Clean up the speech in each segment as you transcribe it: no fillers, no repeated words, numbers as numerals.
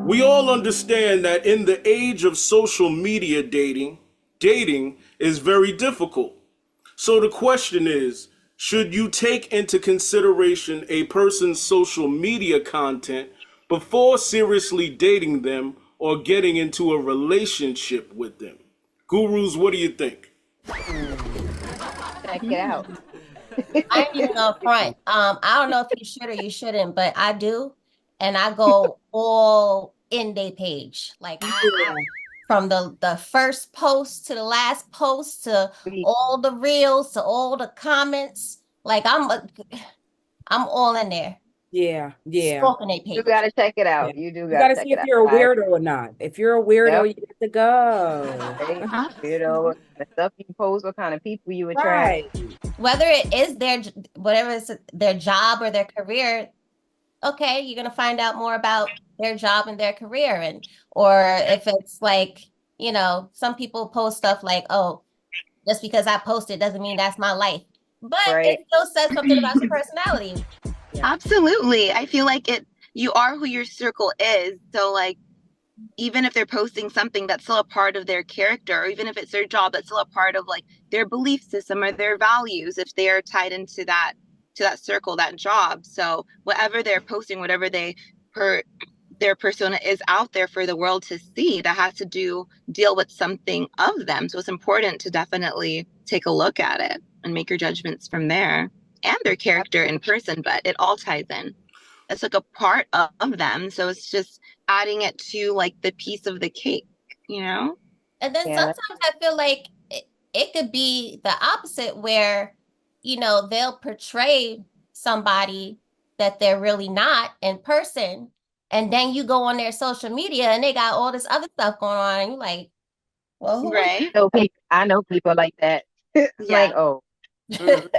We all understand that in the age of social media dating is very difficult. So the question is, should you take into consideration a person's social media content before seriously dating them or getting into a relationship with them? Gurus, what do you think? Check it out. I ain't even up front. I don't know if you should or you shouldn't, but I do, and I go all in their page. Like I from the first post to the last post to all the reels to all the comments. Like I'm all in there. Yeah, yeah. Stalking their page. You gotta check it out. Yeah. You do You gotta gotta check see it if out. you're a weirdo or not. If you're a weirdo, Yep. you have to go. Right? You know, the stuff you post, what kind of people you attract. Right. Whether it is their whatever is their job or their career, okay, you're gonna find out more about their job and their career, and or if it's like, you know, some people post stuff like, oh, just because I posted doesn't mean that's my life, but Right. it still says something about your personality. Absolutely. I feel like you are who your circle is. So like, even if they're posting something that's still a part of their character, or even if it's their job, that's still a part of like their belief system or their values, if they are tied into that circle, that job. So whatever they're posting, whatever their persona is out there for the world to see, that has to deal with something of them. So it's important to definitely take a look at it and make your judgments from there, and their character in person, but it all ties in. It's like a part of them. So it's just adding it to like the piece of the cake, you know? And then sometimes I feel like it could be the opposite where, you know, they'll portray somebody that they're really not in person. And then you go on their social media and they got all this other stuff going on. And you're like, well, who Right. I know people like that. It's like, oh,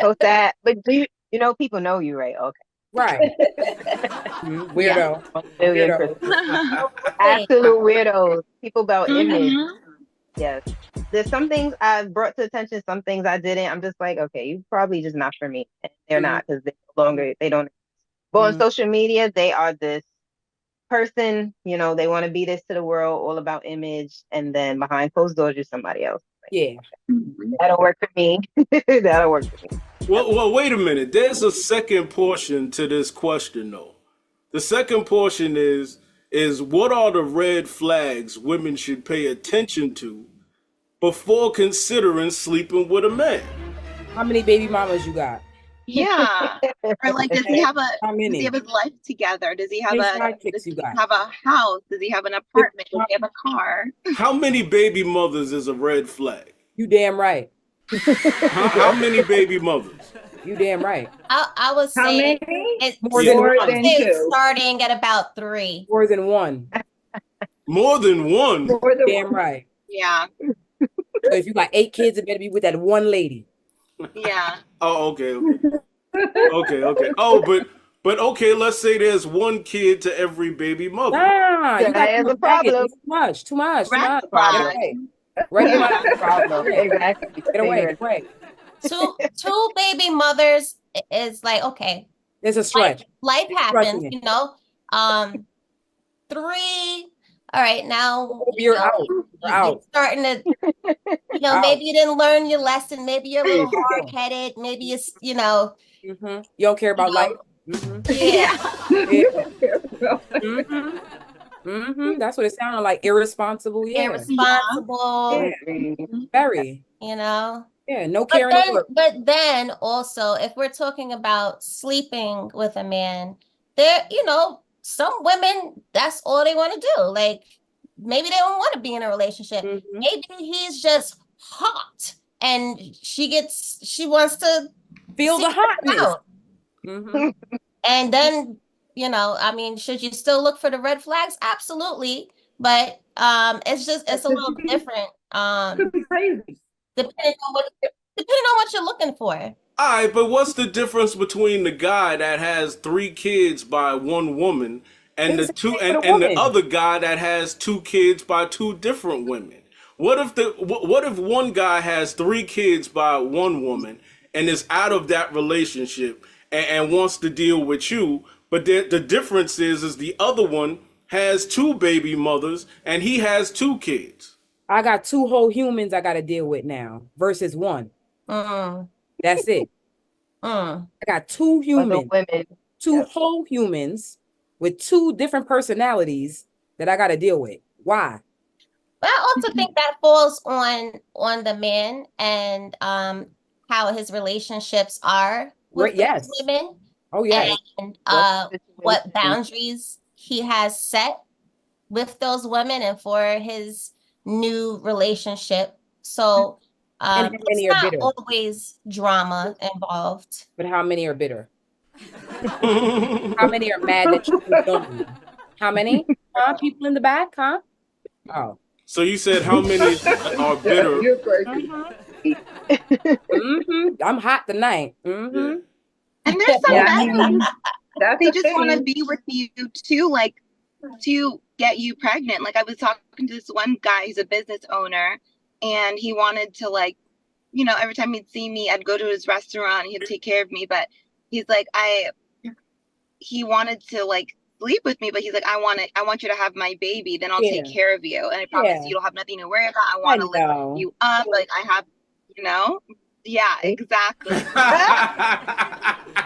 post that. But do you know people know you, right? Okay. Right. Weirdo. Weirdo. Absolute weirdos. People about image. Yes. There's some things I've brought to attention, some things I didn't. I'm just like, okay, you probably just not for me. And they're not, because they don't. But on social media, they are this person, you know, they want to be this to the world, all about image, and then behind closed doors, you're somebody else. Like, Yeah. that'll work for me. That'll work for me. Well, wait a minute. There's a second portion to this question, though. The second portion is what are the red flags women should pay attention to before considering sleeping with a man? How many baby mamas you got? Yeah. Or like, does he have his life together? Does he have have a house? Does he have an apartment? Does he have a car? How many baby mothers is a red flag? You damn right. How many baby mothers? You damn right. I was saying it's more than two. Starting at about 3. More than one. More than one? Damn right. Yeah. So if you got 8 kids, it better be with that one lady. Yeah. Oh, okay. Okay. Oh, but okay, let's say there's 1 kid to every baby mother. Nah, you got a problem. Too much. Red Right. Problem. Exactly. Get away. Two baby mothers is like, okay. There's a stretch. Life happens, you know. 3. All right, now you're out. You're starting to, you know, maybe you didn't learn your lesson. Maybe you're a little hard-headed. Maybe it's, you know. You don't care about life. Yeah. That's what it sounded like. Irresponsible. Yeah. Irresponsible. Very. You know. Yeah. No caring. But then also, if we're talking about sleeping with a man, there, you know, some women, that's all they want to do. Like, maybe they don't want to be in a relationship. Maybe he's just hot and she wants to feel the hotness. And then, you know, I mean, should you still look for the red flags? Absolutely. But it's a little different. Depending on what you're looking for. All right, but what's the difference between the guy that has 3 kids by 1 woman and the other guy that has 2 kids by 2 different women? What if one guy has 3 kids by 1 woman and is out of that relationship and wants to deal with you, but the difference is the other one has 2 baby mothers and he has 2 kids. I got 2 whole humans I got to deal with now versus 1. That's it. I got 2 humans, women. 2 whole humans with 2 different personalities that I got to deal with. Why? But I also think that falls on the man and how his relationships are with those women. Oh, yes. And what boundaries he has set with those women and for his new relationship. So And it's not always drama involved. But how many are bitter? How many are mad that you don't? How many? People in the back, huh? Oh. So you said how many are bitter? I'm hot tonight. And there's some men they just want to be with you too, like to get you pregnant. Like I was talking to this one guy who's a business owner, and he wanted to, like, you know, every time he'd see me, I'd go to his restaurant, he'd take care of me, but he's like, he wanted to like sleep with me, but he's like, I want you to have my baby, then I'll take care of you, and I promise you'll have nothing to worry about. I want to lift you up, like I have, you know. Yeah, exactly.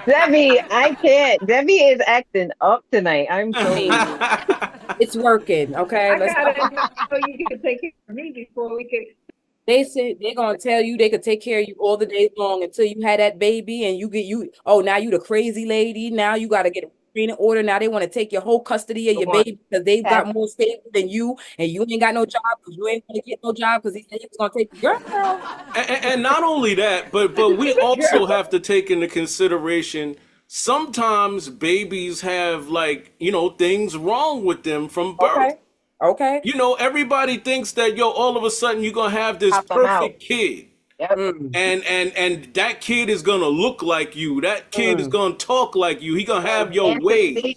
Debbie, I can't. Debbie is acting up tonight. I'm sorry. It's working, okay? I gotta know you can take care of me before we can. They said they're gonna tell you they could take care of you all the day long until you had that baby, and now you the crazy lady. Now you gotta get a restraining order. Now they want to take your whole custody of your baby because they've got more stable than you, and you ain't got no job because you ain't gonna get no job because he said he was gonna take your girl. And not only that, but we also have to take into consideration sometimes babies have, like, you know, things wrong with them from birth. Okay. You know, everybody thinks that, all of a sudden you're gonna have this perfect kid. Yep. And that kid is gonna look like you. That kid is gonna talk like you. He gonna have your ways.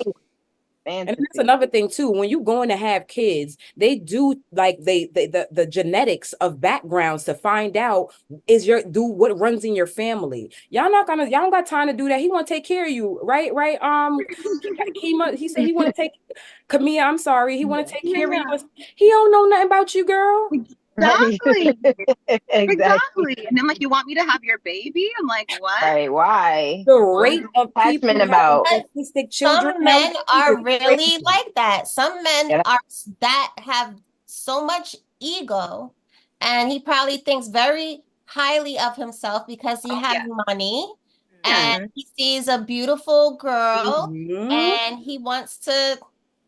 And that's another thing too. When you're going to have kids, they do like the genetics of backgrounds to find out what runs in your family. Y'all don't got time to do that. He want to take care of you, right? He said he want to take Camilla. I'm sorry, he want to take care of you. He don't know nothing about you, girl. Exactly. Exactly. And then, like, you want me to have your baby? I'm like, what? Right, why? The rate of attachment about autistic children. Some men are really like that. Some men are that have so much ego, and he probably thinks very highly of himself because he has money, and he sees a beautiful girl, and he wants to,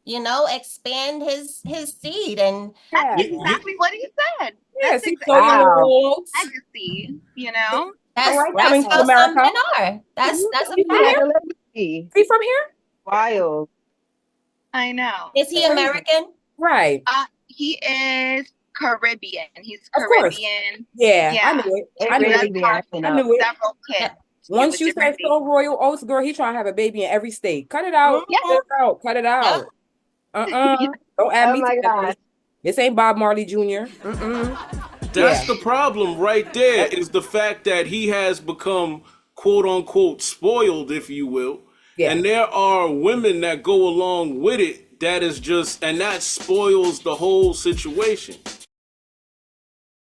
you know, expand his seed. And that's exactly what he said. Yes, that's legacy, you know. That's how some men are. That's a fact. He from here? Wild. I know. Is he American? Right. He is Caribbean. He's Caribbean. Yeah, I knew it. I knew it. Several kids. Once you say so Royal Oats, girl, he trying to have a baby in every state. Cut it out. Cut it out. Don't add me to that. This ain't Bob Marley Jr. That's the problem right there, is the fact that he has become, quote unquote, spoiled, if you will. And there are women that go along with it that is just, and that spoils the whole situation.